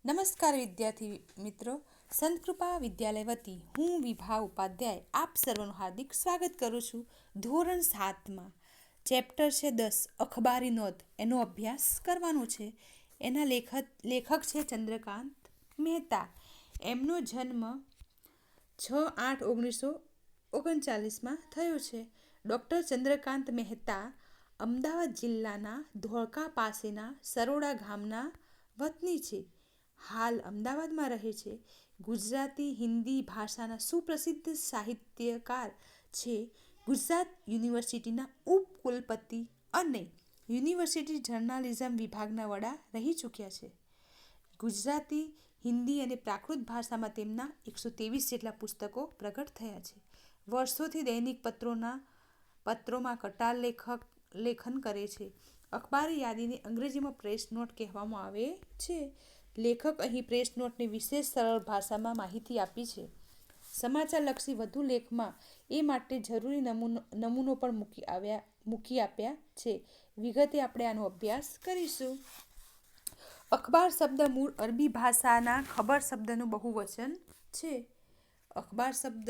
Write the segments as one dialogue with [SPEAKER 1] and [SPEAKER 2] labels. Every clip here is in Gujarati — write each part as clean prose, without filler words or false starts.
[SPEAKER 1] નમસ્કાર વિદ્યાર્થી મિત્રો, સંતકૃપા વિદ્યાલય વતી હું વિભા ઉપાધ્યાય આપ સર્વનું હાર્દિક સ્વાગત કરું છું. ધોરણ 7માં ચેપ્ટર છે 10 અખબારી નોંધ, એનો અભ્યાસ કરવાનો છે. એના લેખક છે ચંદ્રકાંત મહેતા. એમનો જન્મ 6/8/1939 થયો છે. ડૉક્ટર ચંદ્રકાંત મહેતા અમદાવાદ જિલ્લાના ધોળકા પાસેના સરોડા ગામના વતની છે. હાલ અમદાવાદમાં રહે છે. ગુજરાતી હિન્દી ભાષાના સુપ્રસિદ્ધ સાહિત્યકાર છે. ગુજરાત યુનિવર્સિટીના ઉપકુલપતિ અને યુનિવર્સિટી જર્નાલિઝમ વિભાગના વડા રહી ચૂક્યા છે. ગુજરાતી, હિન્દી અને પ્રાકૃત ભાષામાં તેમના 123 જેટલા પુસ્તકો પ્રગટ થયા છે. વર્ષોથી દૈનિક પત્રોમાં કટાર લેખન કરે છે. અખબારી યાદીને અંગ્રેજીમાં પ્રેસ નોટ કહેવામાં આવે છે. લેખક અહીં પ્રેસ નોટની વિશેષ સરળ ભાષામાં માહિતી આપી છે. સમાચારલક્ષી વધુ લેખમાં એ માટે જરૂરી નમૂનો પણ મૂકી આપ્યા છે. વિગતે આપણે આનો અભ્યાસ કરીશું. અખબાર શબ્દ મૂળ અરબી ભાષાના ખબર શબ્દનું બહુવચન છે. અખબાર શબ્દ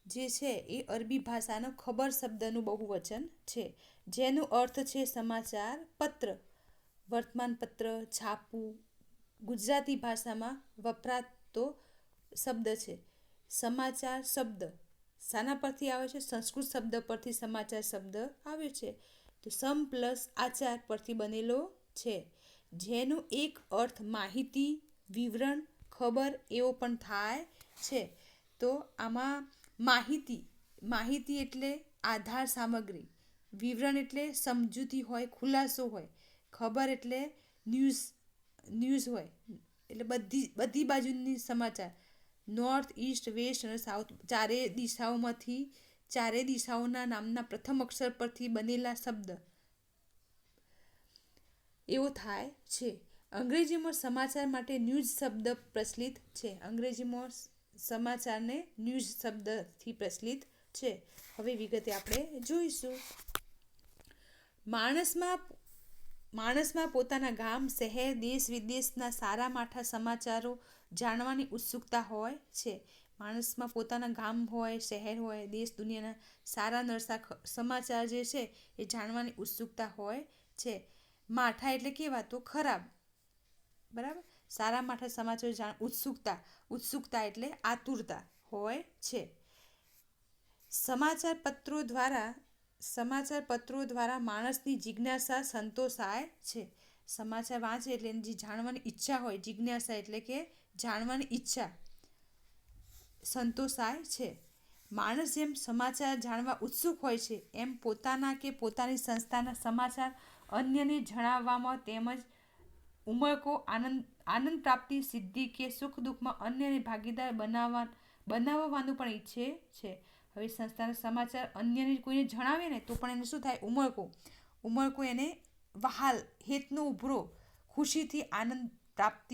[SPEAKER 1] જે છે એ અરબી ભાષાનો ખબર શબ્દનું બહુવચન છે, જેનો અર્થ છે સમાચાર પત્ર, વર્તમાનપત્ર, છાપું. ગુજરાતી ભાષામાં વપરાતો શબ્દ છે. સમાચાર શબ્દ શાના પરથી આવે છે? સંસ્કૃત શબ્દ પરથી સમાચાર શબ્દ આવ્યો છે. તો સમ પ્લસ આચાર પરથી બનેલો છે, જેનો એક અર્થ માહિતી, વિવરણ, ખબર એવો પણ થાય છે. તો આમાં માહિતી એટલે આધાર સામગ્રી, વિવરણ એટલે સમજૂતી હોય, ખુલાસો હોય, ખબર એટલે ન્યૂઝ હોય, એટલે બધી બાજુની સમાચાર, નોર્થ, ઈસ્ટ, વેસ્ટ અને સાઉથ ચારે દિશાઓના નામના પ્રથમ અક્ષર પરથી બનેલા શબ્દ એવો થાય છે. અંગ્રેજીમાં સમાચાર માટે ન્યૂઝ શબ્દ પ્રચલિત છે. અંગ્રેજીમાં સમાચારને ન્યૂઝ શબ્દથી પ્રચલિત છે. હવે વિગતે આપણે જોઈશું. માણસમાં પોતાના ગામ, શહેર, દેશ વિદેશના સારા માઠા સમાચારો જાણવાની ઉત્સુકતા હોય છે. માણસમાં પોતાના ગામ હોય, શહેર હોય, દેશ દુનિયાના સારા નરસા સમાચાર જે છે એ જાણવાની ઉત્સુકતા હોય છે. માઠા એટલે કેવા? તો ખરાબ, બરાબર. સારા માઠા સમાચાર ઉત્સુકતા એટલે આતુરતા હોય છે. સમાચાર પત્રો દ્વારા માણસની જિજ્ઞાસા સંતોષાય છે. સમાચાર વાંચે એટલે એની જે જાણવાની ઈચ્છા હોય, જિજ્ઞાસા એટલે કે જાણવાની ઈચ્છા સંતોષાય છે. માણસ જેમ સમાચાર જાણવા ઉત્સુક હોય છે, એમ પોતાના કે પોતાની સંસ્થાના સમાચાર અન્યને જણાવવામાં તેમજ ઉમળકો, આનંદ પ્રાપ્તિ, સિદ્ધિ કે સુખ દુઃખમાં અન્યને ભાગીદાર બનાવવાનું પણ ઈચ્છે છે. હવે સંસ્થાના સમાચાર અન્યને કોઈને જણાવે ને તો પણ એને શું થાય? ઉમળકો એને વહાલ, હેતનો ઉભરો, ખુશીથી આનંદ પ્રાપ્ત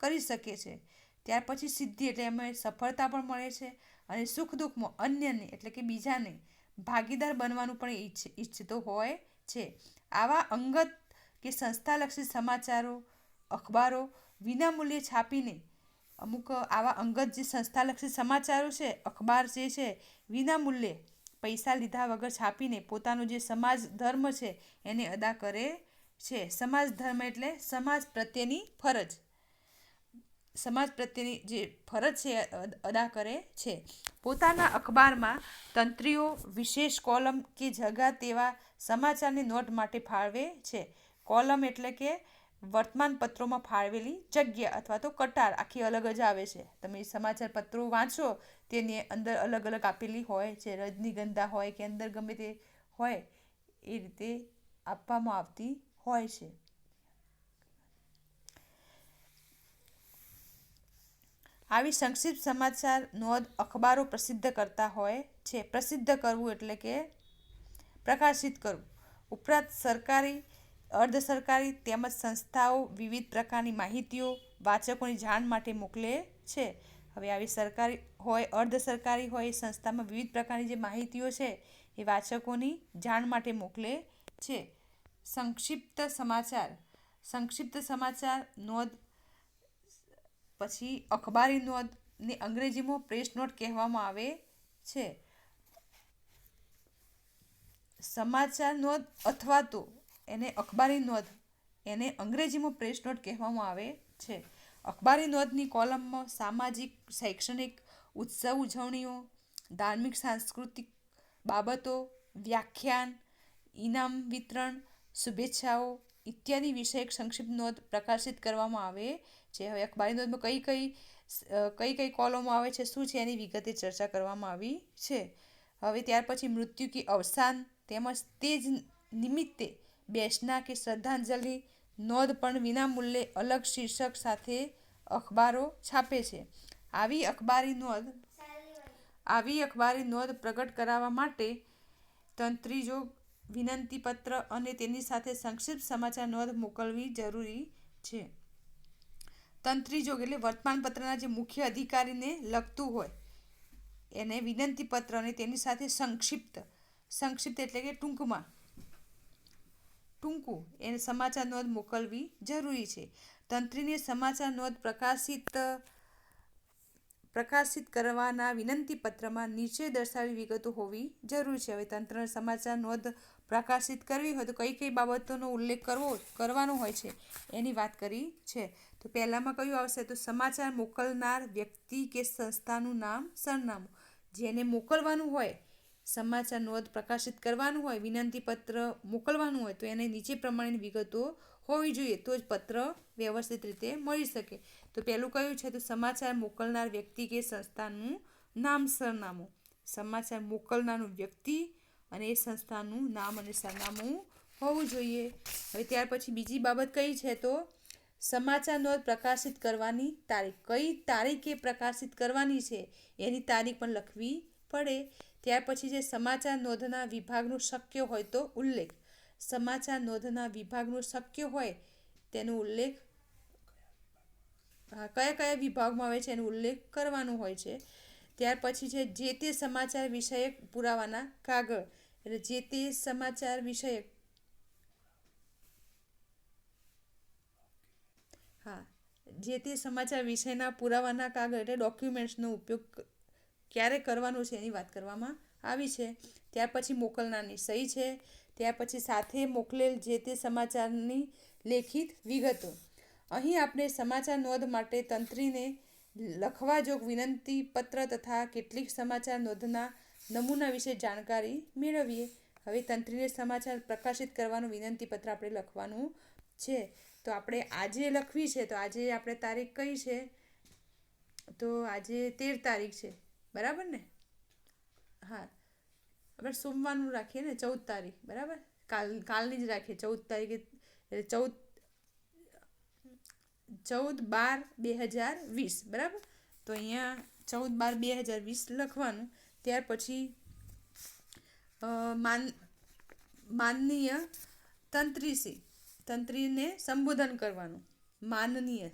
[SPEAKER 1] કરી શકે છે. ત્યાર પછી સિદ્ધિ એટલે એમાં સફળતા પણ મળે છે, અને સુખ દુઃખમાં અન્યને એટલે કે બીજાને ભાગીદાર બનવાનું પણ ઈચ્છતો હોય છે. આવા અંગત કે સંસ્થાલક્ષી સમાચારો, અખબારો વિનામૂલ્યે છાપીને અમુક આવા અંગત જે સંસ્થાલક્ષી સમાચારો છે, અખબાર જે છે વિનામૂલ્યે પૈસા લીધા વગર છાપીને પોતાનો જે સમાજ ધર્મ છે એને અદા કરે છે. સમાજ ધર્મ એટલે સમાજ પ્રત્યેની જે ફરજ છે અદા કરે છે. પોતાના અખબારમાં તંત્રીઓ વિશેષ કોલમ કે જગા તેવા સમાચારની નોંધ માટે ફાળવે છે. કોલમ એટલે કે વર્તમાન પત્રોમાં ફાળવેલી જગ્યા અથવા તો કટાર આખી અલગ જ આવે છે. તમે સમાચાર પત્રો વાંચો તેની અંદર અલગ અલગ આપેલી હોય છે. રજનીગંધા હોય કે અંદર ગમે તે હોય એ રીતે આપવામાં આવતી હોય છે. આવી સંક્ષિપ્ત સમાચાર નોંધ અખબારો પ્રસિદ્ધ કરતા હોય છે. પ્રસિદ્ધ કરવું એટલે કે પ્રકાશિત કરવું. ઉપરાંત સરકારી, અર્ધ સરકારી તેમજ સંસ્થાઓ વિવિધ પ્રકારની માહિતીઓ વાચકોની જાણ માટે મોકલે છે. હવે આવી સરકારી હોય, અર્ધ સરકારી હોય, સંસ્થામાં વિવિધ પ્રકારની જે માહિતીઓ છે એ વાચકોની જાણ માટે મોકલે છે. સંક્ષિપ્ત સમાચાર નોંધ પછી અખબારી નોંધને અંગ્રેજીમાં પ્રેસ નોટ કહેવામાં આવે છે. સમાચાર નોંધ અથવા તો એને અખબારી નોંધ એને અંગ્રેજીમાં પ્રેસ નોટ કહેવામાં આવે છે. અખબારી નોંધની કોલમમાં સામાજિક, શૈક્ષણિક, ઉત્સવ ઉજવણીઓ, ધાર્મિક સાંસ્કૃતિક બાબતો, વ્યાખ્યાન, ઇનામ વિતરણ, શુભેચ્છાઓ ઇત્યાદિ વિષયક સંક્ષિપ્ત નોંધ પ્રકાશિત કરવામાં આવે છે. હવે અખબારી નોંધમાં કઈ કઈ કોલમો આવે છે, શું છે, એની વિગતે ચર્ચા કરવામાં આવી છે. હવે ત્યાર પછી મૃત્યુ કે અવસાન તેમજ તે જ નિમિત્તે બેસના કે શ્રદ્ધાંજલિ નોંધ પણ વિનામૂલ્યે અલગ શીર્ષક સાથે અખબારો છાપે છે. આવી અખબારી નોંધ પ્રગટ કરાવવા માટે તંત્રીજો વિનંતીપત્ર અને તેની સાથે સંક્ષિપ્ત સમાચાર નોંધ મોકલવી જરૂરી છે. તંત્રીજોગ એટલે વર્તમાનપત્રના જે મુખ્ય અધિકારીને લગતું હોય એને વિનંતીપત્ર અને તેની સાથે સંક્ષિપ્ત એટલે કે ટૂંકું એને સમાચાર નોંધ મોકલવી જરૂરી છે. તંત્રીને સમાચાર નોંધ પ્રકાશિત કરવાના વિનંતીપત્રમાં નીચે દર્શાવેલી વિગતો હોવી જરૂરી છે. હવે તંત્રને સમાચાર નોંધ પ્રકાશિત કરવી હોય તો કઈ બાબતોનો ઉલ્લેખ કરવાનો હોય છે એની વાત કરી છે. તો પહેલામાં કયું આવશે તો સમાચાર મોકલનાર વ્યક્તિ કે સંસ્થાનું નામ, સરનામું. જેને મોકલવાનું હોય, સમાચાર નોંધ પ્રકાશિત કરવાનું હોય, વિનંતીપત્ર મોકલવાનું હોય તો એને નીચે પ્રમાણેની વિગતો હોવી જોઈએ તો જ પત્ર વ્યવસ્થિત રીતે મળી શકે. તો પહેલું કયું છે તો સમાચાર મોકલનાર વ્યક્તિ કે સંસ્થાનું નામ, સરનામું. સમાચાર મોકલનારું વ્યક્તિ અને એ સંસ્થાનું નામ અને સરનામું હોવું જોઈએ. હવે ત્યાર પછી બીજી બાબત કઈ છે તો સમાચાર નોંધ પ્રકાશિત કરવાની તારીખ. કઈ તારીખે પ્રકાશિત કરવાની છે એની તારીખ પણ લખવી પડે. ત્યાર પછી જે સમાચાર નોંધના વિભાગનું શક્ય હોય તો ઉલ્લેખ. સમાચાર નોંધના વિભાગનું શક્ય હોય તેનો ઉલ્લેખ કયા વિભાગમાં આવે છે એનો ઉલ્લેખ કરવાનો હોય છે. ત્યાર પછી છે જે તે સમાચાર વિષયક પુરાવાના કાગળ. એટલે જે તે સમાચાર વિષયક જે તે સમાચાર વિષયના પુરાવાના કાગળ એટલે ડોક્યુમેન્ટ્સનો ઉપયોગ ક્યારે કરવાનો છે એની વાત કરવામાં આવી છે. ત્યાર પછી મોકલનારની સહી છે. ત્યાર પછી સાથે મોકલેલ જે તે સમાચારની લેખિત વિગતો. અહીં આપણે સમાચાર નોંધ માટે તંત્રીને લખવા જોગ વિનંતી પત્ર તથા કેટલીક સમાચાર નોંધના નમૂના વિશે જાણકારી મેળવીએ. હવે તંત્રીને સમાચાર પ્રકાશિત કરવાનું વિનંતીપત્ર આપણે લખવાનું છે. તો આપણે આજે લખવી છે તો આજે આપણે તારીખ કઈ છે તો આજે 13 તારીખ છે, બરાબર ને? હા, આપણે સોમવારનું રાખીએ ને 14 તારીખ, બરાબર? કાલની જ રાખીએ 14 તારીખે. 14/12/2020, બરાબર? તો અહીંયા 14/12/2020 લખવાનું. ત્યાર પછી માનનીય તંત્રીને સંબોધન કરવાનું. માનનીય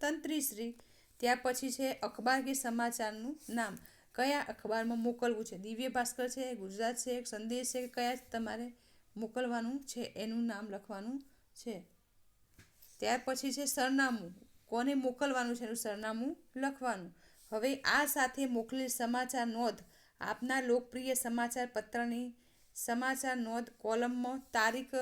[SPEAKER 1] તંત્રીશ્રી. ત્યાર પછી છે અખબાર કે સમાચારનું નામ. કયા અખબારમાં મોકલવું છે, દિવ્ય ભાસ્કર છે, ગુજરાત છે, સંદેશ છે કે કયા તમારે મોકલવાનું છે એનું નામ લખવાનું છે. ત્યાર પછી છે સરનામું. કોને મોકલવાનું છે એનું સરનામું લખવાનું. હવે આ સાથે મોકલેલ સમાચાર નોંધ આપના લોકપ્રિય સમાચાર પત્રની સમાચાર નોંધ કોલમમાં તારીખ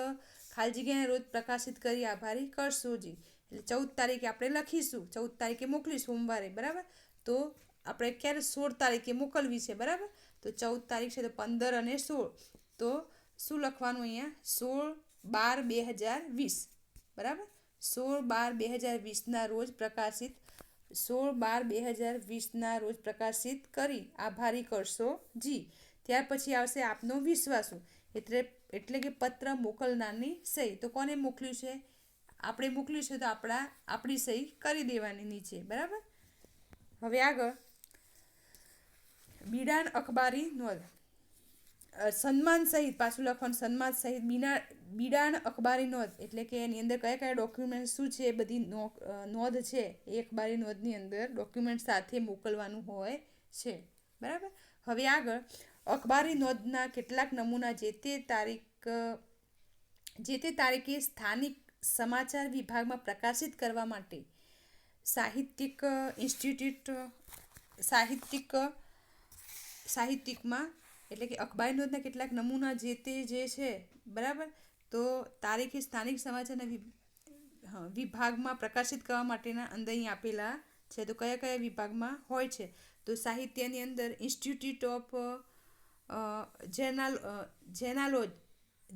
[SPEAKER 1] ખાલી જગ્યાને રોજ પ્રકાશિત કરી આભારી કરશો જી. એટલે 14 તારીખે આપણે લખીશું, 14 તારીખે મોકલીશું સોમવારે, બરાબર? તો આપણે ક્યારે 16 તારીખે મોકલવી છે, બરાબર? તો 14 તારીખ છે તો 15 અને 16. તો શું લખવાનું અહીંયા 16/12/2020, બરાબર? 16/12/2020ના રોજ પ્રકાશિત 16/12/2020ના રોજ પ્રકાશિત કરી આભારી કરશો જી. ત્યાર પછી આવશે આપનો વિશ્વાસુ. એટલે કે પત્ર મોકલનારની સહી. તો કોને મોકલ્યું છે? આપણે મોકલ્યું છે તો આપણી સહી કરી દેવાની નીચે, બરાબર? હવે આગળ બિડાણ અખબારી નોંધ. સન્માન સહિત પાછું લખવાનું, સન્માન સહિત બિડાણ અખબારી નોંધ. એટલે કે એની અંદર કયા ડોક્યુમેન્ટ શું છે એ બધી નોંધ છે એ અખબારી નોંધની અંદર ડોક્યુમેન્ટ સાથે મોકલવાનું હોય છે, બરાબર? હવે આગળ અખબારી નોંધના કેટલાક નમૂના જે તે તારીખે સ્થાનિક સમાચાર વિભાગમાં પ્રકાશિત કરવા માટે સાહિત્યિક ઇન્સ્ટિટ્યૂટ સાહિત્યિકમાં એટલે કે અખબારી નોંધના કેટલાક નમૂના જે છે બરાબર. તો તારીખી સ્થાનિક સમાચારના વિભાગમાં પ્રકાશિત કરવા માટેના અંદર અહીં આપેલા છે. તો કયા કયા વિભાગમાં હોય છે? તો સાહિત્યની અંદર ઇન્સ્ટિટ્યૂટ ઓફ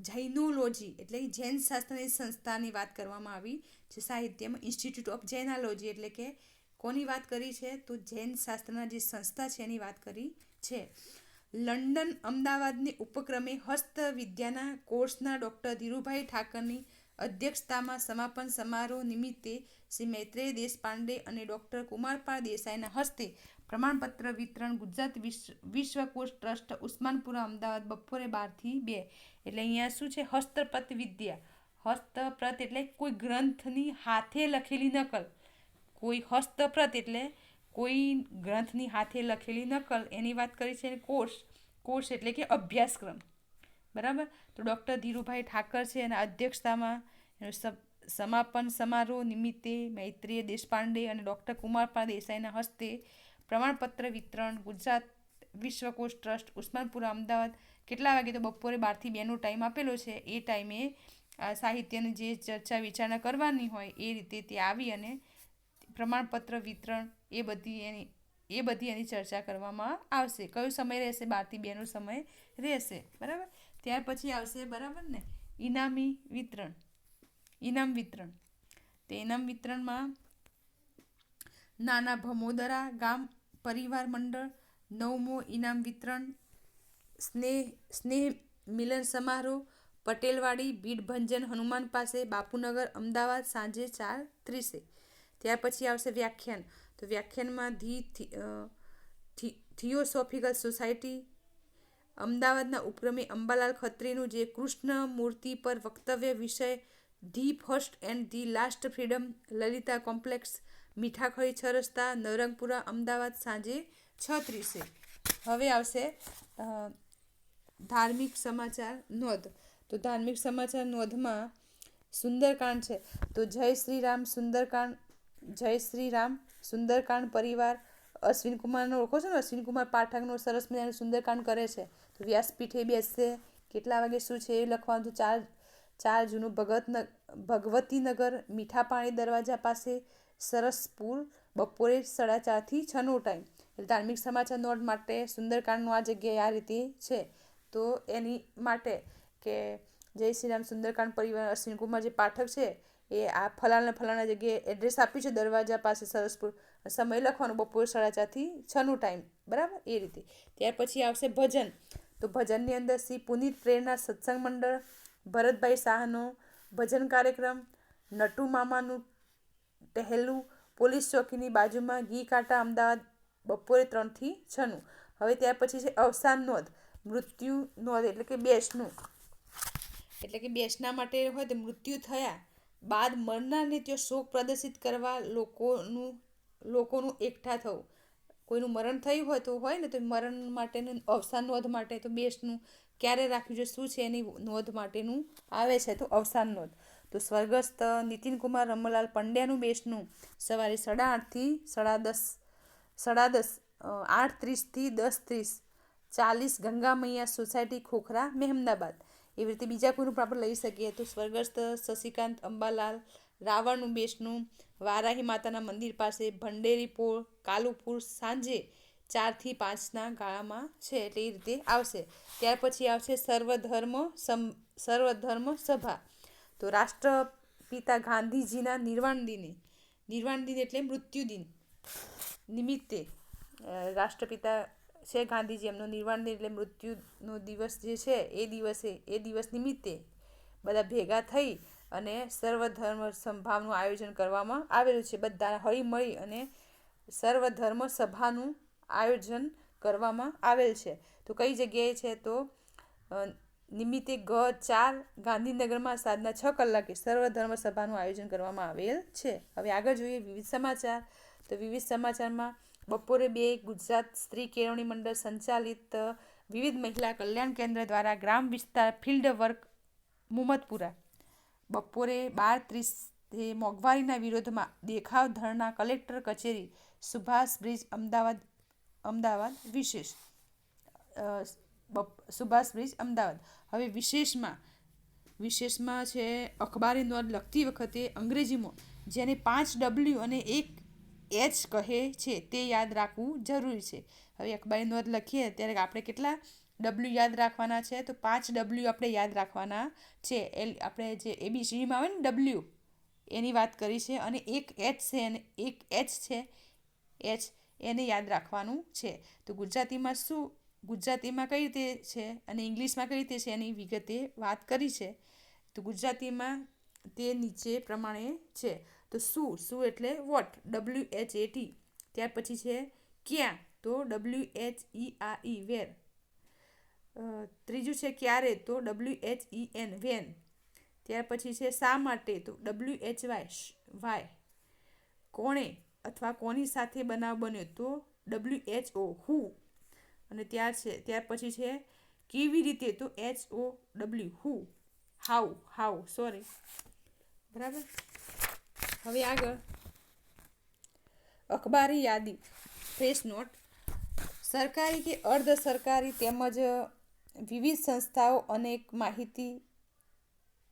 [SPEAKER 1] જૈનોલોજી એટલે કે જૈન શાસ્ત્રની સંસ્થાની વાત કરવામાં આવી છે. સાહિત્યમાં ઇન્સ્ટિટ્યૂટ ઓફ જૈનોલોજી એટલે કે કોની વાત કરી છે? તો જૈન શાસ્ત્રના જે સંસ્થા છે એની વાત કરી છે. લંડન અમદાવાદની ઉપક્રમે હસ્તવિદ્યાના કોર્સના ડૉક્ટર ધીરુભાઈ ઠાકરની અધ્યક્ષતામાં સમાપન સમારોહ નિમિત્તે શ્રી મૈત્રેય દેશપાંડે અને ડૉક્ટર કુમારપાળ દેસાઈના હસ્તે પ્રમાણપત્ર વિતરણ ગુજરાત વિશ્વકોશ ટ્રસ્ટ ઉસ્માનપુરા અમદાવાદ બપોરે 12 થી 2. એટલે અહીંયા શું છે? હસ્તપ્રત વિદ્યા. હસ્તપ્રત એટલે કોઈ ગ્રંથની હાથે લખેલી નકલ. કોઈ હસ્તપ્રત એટલે કોઈ ગ્રંથની હાથે લખેલી નકલ એની વાત કરી છે. કોર્સ એટલે કે અભ્યાસક્રમ બરાબર. તો ડૉક્ટર ધીરુભાઈ ઠાકર છે એના અધ્યક્ષતામાં સમાપન સમારોહ નિમિત્તે મૈત્રેય દેશપાંડે અને ડૉક્ટર કુમારપાળ દેસાઈના હસ્તે પ્રમાણપત્ર વિતરણ ગુજરાત વિશ્વકોશ ટ્રસ્ટ ઉસ્માનપુરા અમદાવાદ. કેટલા વાગે? તો બપોરે 12 થી 2નો ટાઈમ આપેલો છે. એ ટાઈમે સાહિત્યની જે ચર્ચા વિચારણા કરવાની હોય એ રીતે તે આવી અને પ્રમાણપત્ર વિતરણ એ બધી એની ચર્ચા કરવામાં આવશે. કયો સમય રહેશે? 12 થી 2નો સમય રહેશે બરાબર. ત્યાર પછી આવશે બરાબર ને ઇનામ વિતરણ. તે ઇનામ વિતરણમાં નાના ભમોદરા ગામ પરિવાર મંડળ 9મો ઇનામ વિતરણ સ્નેહ મિલન સમારોહ પટેલવાડી ભીડભંજન હનુમાન પાસે બાપુનગર અમદાવાદ સાંજે 4:30. ત્યાર પછી આવશે વ્યાખ્યાન. તો વ્યાખ્યાનમાં થિયોસોફિકલ સોસાયટી અમદાવાદના ઉપક્રમે અંબાલાલ ખત્રીનું જે કૃષ્ણ મૂર્તિ પર વક્તવ્ય વિષય the first and the last freedom Lalita complex Mithakhali 6 રસ્તા નવરંગપુરા અમદાવાદ સાંજે 6:30. હવે આવશે ધાર્મિક સમાચાર નોંધ. તો ધાર્મિક સમાચાર નોંધમાં સુંદરકાંડ છે. તો જય શ્રી રામ સુંદરકાંડ પરિવાર અશ્વિન કુમારનો ઓળખો છો ને? અશ્વિન કુમાર પાઠકનો સરસ મજાનું સુંદરકાંડ કરે છે. તો વ્યાસપીઠે બેસશે. કેટલા વાગે શું છે એ લખવાનું. તો 4 જૂનું ભગવતીનગર મીઠા પાણી દરવાજા પાસે સરસપુર બપોરે 4:30 થી 6નો ટાઈમ. એટલે ધાર્મિક સમાચાર નોંધ માટે સુંદરકાંડનું આ જગ્યાએ આ રીતે છે. તો એની માટે કે જય શ્રી રામ સુંદરકાંડ પરિવાર અશ્વિન કુમાર જે પાઠક છે એ આ ફલાણા જગ્યાએ એડ્રેસ આપ્યું છે દરવાજા પાસે સરસપુર. સમય લખવાનો બપોરે 4:30 થી 6નો ટાઈમ બરાબર એ રીતે. ત્યાર પછી આવશે ભજન. તો ભજનની અંદર શ્રી પુનિત પ્રેરણા સત્સંગ મંડળ ભરતભાઈ શાહનો ભજન કાર્યક્રમ નટુ મામાનું ટહેલું પોલીસ ચોકીની બાજુમાં ઘી કાંટા અમદાવાદ બપોરે 3 થી 6નું. હવે ત્યાર પછી છે અવસાન નોંધ મૃત્યુ નોંધ એટલે કે બેસનું. એટલે કે બેસના માટે હોય તો મૃત્યુ થયા બાદ મરનારને ત્યાં શોક પ્રદર્શિત કરવા લોકોનું એકઠા થવું. કોઈનું મરણ થયું હોય તો હોય ને તો મરણ માટેનું અવસાન નોંધ માટે તો બેસનું ક્યારે રાખ્યું છે શું છે એની નોંધ માટેનું આવે છે. તો અવસાન નોંધ. તો સ્વર્ગસ્થ નીતિનકુમાર રમલાલ પંડ્યાનું બેસનું સવારે 8:30 થી 10:30 8:30 થી 10:30 40 ગંગા મૈયા સોસાયટી ખોખરા મહેમદાબાદ. એવી રીતે બીજા કોઈનું પણ આપણે લઈ શકીએ. તો સ્વર્ગસ્થ શશિકાંત અંબાલાલ રાવળનું બેસનું વારાહી માતાના મંદિર પાસે ભંડેરી પોળ કાલુપુર સાંજે 4 થી 5ના ગાળામાં છે. એટલે એ રીતે આવશે. ત્યાર પછી આવશે સર્વધર્મ સભા. તો રાષ્ટ્રપિતા ગાંધીજીના નિર્વાણ દિન એટલે મૃત્યુદિન નિમિત્તે રાષ્ટ્રપિતા છે ગાંધીજી એમનો નિર્વાણ દિન એટલે મૃત્યુનો દિવસ જે છે એ દિવસ નિમિત્તે બધા ભેગા થઈ અને સર્વધર્મ સભાનું આયોજન કરવામાં આવેલું છે. બધા હળીમળી અને સર્વધર્મ સભાનું આયોજન કરવામાં આવેલ છે. તો કઈ જગ્યાએ છે? તો નિમિત્તે G4 ગાંધીનગરમાં સાંજના 6 કલાકે સર્વધર્મ સભાનું આયોજન કરવામાં આવેલ છે. હવે આગળ જોઈએ વિવિધ સમાચાર. તો વિવિધ સમાચારમાં બપોરે 2 ગુજરાત સ્ત્રી કેળવણી મંડળ સંચાલિત વિવિધ મહિલા કલ્યાણ કેન્દ્ર દ્વારા ગ્રામ વિસ્તાર ફિલ્ડ વર્ક મુમતપુરા બપોરે 12:30 તે મોંઘવારીના વિરોધમાં દેખાવ ધરણા કલેક્ટર કચેરી સુભાષ બ્રિજ અમદાવાદ વિશેષ સુભાષ બ્રિજ અમદાવાદ. હવે વિશેષમાં છે અખબારી નોંધ લખતી વખતે અંગ્રેજીમાં જેને 5 W અને 1 H કહે છે તે યાદ રાખવું જરૂરી છે. હવે અખબારી નોંધ લખીએ ત્યારે આપણે કેટલા W યાદ રાખવાના છે? તો 5 W આપણે યાદ રાખવાના છે. આપણે જે ABCDમાં આવે ને W એની વાત કરી છે, અને એક H છે અને એક H છે H એને યાદ રાખવાનું છે. તો ગુજરાતીમાં કઈ રીતે છે અને ઇંગ્લિશમાં કઈ રીતે છે એની વિગતે વાત કરી છે. તો ગુજરાતીમાં તે નીચે પ્રમાણે છે. તો શું એટલે વોટ, WHAT. ત્યાર પછી છે ક્યાં, તો WHERE વેર. ત્રીજું છે ક્યારે, તો WHEN વેન. ત્યાર પછી છે શા માટે, તો WHY વાય. કોણે અથવા કોની સાથે બનાવ બન્યો, તો WHO હુ. અને ત્યાર પછી છે કેવી રીતે, તો HOW હુ. How sorry. બરાબર. હવે આગળ અખબારી યાદી, પ્રેસ નોટ. સરકારી કે અર્ધ સરકારી તેમજ વિવિધ સંસ્થાઓ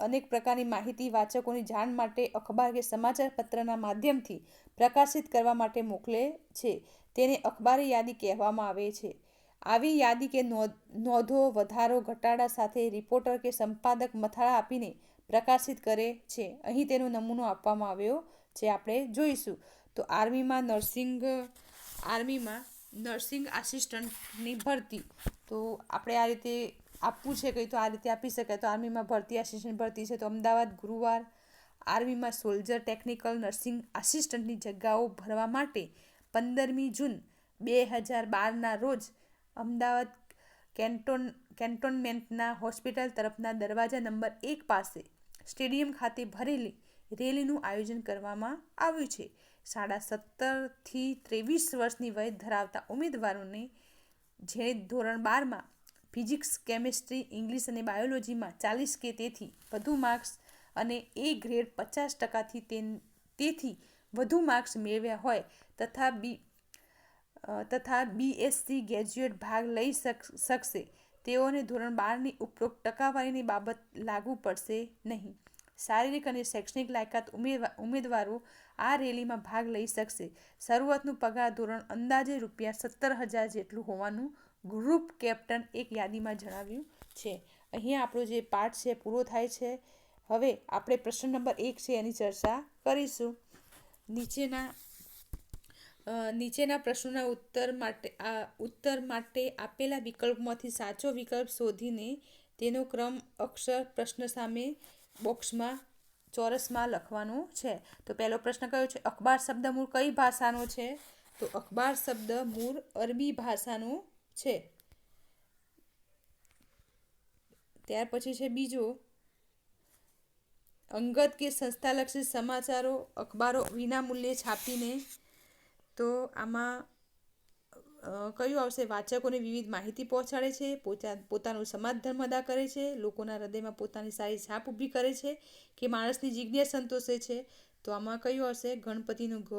[SPEAKER 1] અનેક પ્રકારની માહિતી વાચકોની જાણ માટે અખબાર કે સમાચાર પત્રના માધ્યમથી પ્રકાશિત કરવા માટે મોકલે છે. તેને અખબારી યાદી કહેવામાં આવે છે. આવી યાદી કે નોંધો વધારો ઘટાડા સાથે રિપોર્ટર કે સંપાદક મથાળા આપીને પ્રકાશિત કરે છે. અહીં તેનો નમૂનો આપવામાં આવ્યો છે, આપણે જોઈશું. તો આર્મીમાં નર્સિંગ આસિસ્ટન્ટની ભરતી. તો આપણે આ રીતે આપવું છે કંઈ તો આ રીતે આપી શકાય. તો આર્મીમાં ભરતી આસિસ્ટન્ટ ભરતી છે તો અમદાવાદ ગુરુવાર. આર્મીમાં સોલ્જર ટેકનિકલ નર્સિંગ આસિસ્ટન્ટની જગ્યાઓ ભરવા માટે 15મી જૂન 2012ના રોજ અમદાવાદ કેન્ટોનમેન્ટના હોસ્પિટલ તરફના દરવાજા નંબર 1 પાસે સ્ટેડિયમ ખાતે ભરેલી રેલીનું આયોજન કરવામાં આવ્યું છે. 17 થી 23 વર્ષની વય ધરાવતા ઉમેદવારોને જેણે ધોરણ 12માં ફિઝિક્સ, કેમેસ્ટ્રી, ઇંગ્લિશ અને બાયોલોજીમાં 40 કે તેથી વધુ માર્ક્સ અને A ગ્રેડ 50% તેથી વધુ માર્ક્સ મેળવ્યા હોય તથા BSc ગ્રેજ્યુએટ ભાગ લઈ શકશે. તેઓને ધોરણ 12ની ઉપરોક્ત ટકાવારીની બાબત લાગુ પડશે નહીં. શારીરિક અને શૈક્ષણિક લાયકાત ઉમેદવારો આ રેલીમાં ભાગ લઈ શકશે. શરૂઆતનું પગાર ધોરણ અંદાજે ₹17,000 જેટલું હોવાનું ગ્રુપ કેપ્ટન એક યાદીમાં જણાવ્યું છે. અહીંયા આપણો જે પાઠ છે પૂરો થાય છે. હવે આપણે પ્રશ્ન નંબર 1 છે એની ચર્ચા કરીશું. નીચેના પ્રશ્નોના ઉત્તર માટે આપેલા વિકલ્પમાંથી સાચો વિકલ્પ શોધીને તેનો ક્રમ અક્ષર પ્રશ્ન સામે બોક્સમાં ચોરસમાં લખવાનો છે. તો પહેલો પ્રશ્ન કયો છે? અખબાર શબ્દ મૂળ કઈ ભાષાનો છે? તો અખબાર શબ્દ મૂળ અરબી ભાષાનો છે. ત્યાર પછી છે બીજો, અંગત કે સંસ્થાલક્ષી સમાચારો અખબારો વિનામૂલ્યે છાપીને. તો આમાં કયું આવશે? વાચકોને વિવિધ માહિતી પહોંચાડે છે, પોતાનું સમાજ ધર્મ અદા કરે છે, લોકોના હૃદયમાં પોતાની સારી છાપ ઊભી કરે છે, કે માણસની જિજ્ઞાસા સંતોષે છે. તો આમાં કયું આવશે? ગણપતિનું ઘ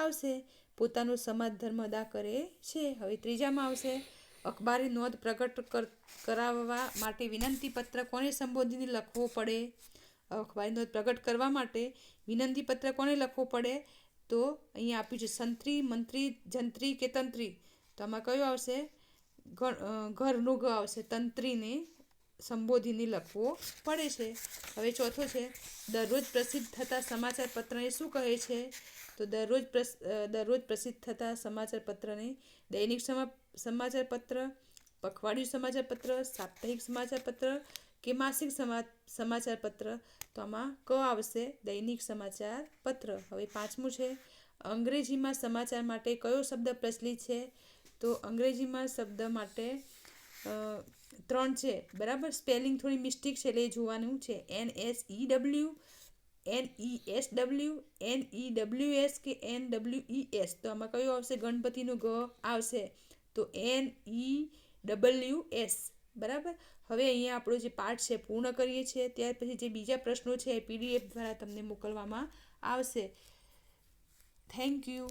[SPEAKER 1] આવશે. પોતાનું સમાજ ધર્મ અદા કરે છે. હવે ત્રીજામાં આવશે અખબારી નોંધ પ્રગટ કરાવવા માટે વિનંતીપત્ર કોને સંબોધીને લખવો પડે? અખબારી નોંધ પ્રગટ કરવા માટે વિનંતીપત્ર કોને લખવો પડે? તો અહીંયા આપ્યું છે સંત્રી, મંત્રી, જંત્રી કે તંત્રી. તો આમાં કયું આવશે? ઘરનો ઘ આવશે. તંત્રીને સંબોધીને લખવો પડે છે. હવે ચોથો છે દરરોજ પ્રસિદ્ધ થતા સમાચાર પત્રને શું કહે છે? તો દરરોજ પ્રસિદ્ધ થતા સમાચાર પત્રને દૈનિક સમાચાર પત્ર, પખવાડિયું સમાચાર પત્ર, સાપ્તાહિક સમાચાર પત્ર કે માસિક સમાચાર પત્ર. તો આમાં ક આવશે, દૈનિક સમાચાર પત્ર. હવે પાંચમું છે અંગ્રેજીમાં સમાચાર માટે કયો શબ્દ પ્રચલિત છે? તો અંગ્રેજીમાં શબ્દ માટે 3 છે. બરાબર. સ્પેલિંગ થોડી મિસ્ટેક છે એટલે એ જોવાનું છે. NSEW, NESW, NEWS કે NWES. તો આમાં કયું આવશે? ગણપતિનું ગ આવશે. તો NEWS. બરાબર. હવે અહીંયા આપણો જે પાઠ છે પૂર્ણ કરીએ છીએ. ત્યાર પછી જે બીજા પ્રશ્નો છે એ PDF દ્વારા તમને મોકલવામાં આવશે. Thank you.